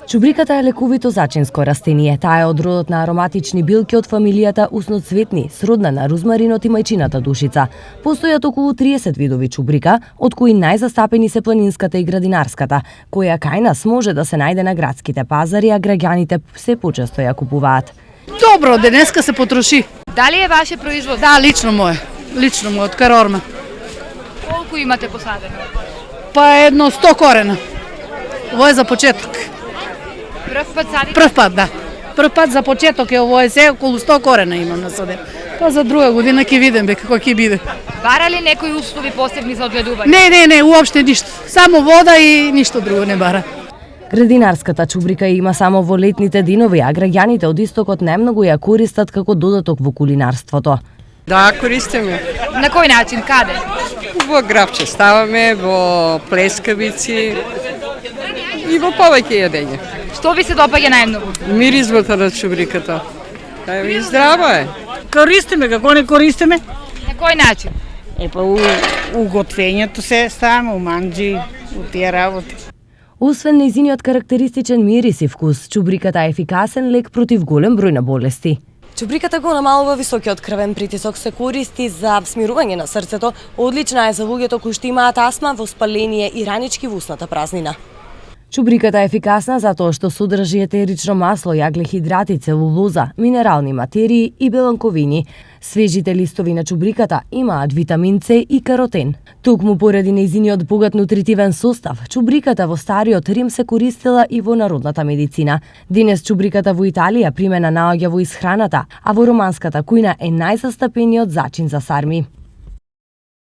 Чубриката е лековито зачинско растение. Таа е од родот на ароматични билки од фамилијата усноцветни, сродна на розмаринот и мајчината душица. Постојат околу 30 видови чубрика, од кои најзастапени се планинската и градинарската, која кај нас може да се најде на градските пазари, а граѓаните се почесто ја купуваат. Добро, денеска се потроши. Дали е ваше производ? Да, лично мое од Карорма. Колку имате посадено? Па едно 100 корена. Ово е за почеток. Прв пат садите? Прв пат, да. Прв пат за почеток е ово е се, околу 100 корена имам насаден. Па за друга година ќе видим како ќе биде. Бара ли некои услови посебни за одгледување? Не, уопште ништо. Само вода и ништо друго не бара. Градинарската чубрика има само во летните денови, а граѓаните од истокот најмногу ја користат како додаток во кулинарството. Да, користиме. На кој начин? Каде? Во грабче ставаме, во плескавици и во повеќе јадење. Што ви се допаѓа најмногу? Миризмата на чубриката. И здрава е. Користиме, како не користиме? На кој начин? Па у готвењето се ставаме, у манџи, у тие работи. Освен нејзиниот карактеристичен мирис и вкус, чубриката е ефикасен лек против голем број на болести. Чубриката го намалува високиот крвен притисок, се користи за смирување на срцето, одлична е за луѓето кои што имаат астма, воспаление и ранички во устната празнина. Чубриката е ефикасна затоа што содржи етерично масло, јаглехидрати, целулоза, минерални материи и беланковини. Свежите листови на чубриката имаат витамин С и каротен. Токму поради нејзиниот богат нутритивен состав, чубриката во стариот Рим се користела и во народната медицина. Денес чубриката во Италија примена наоѓа во исхраната, а во романската кујна е најзастапениот зачин за сарми.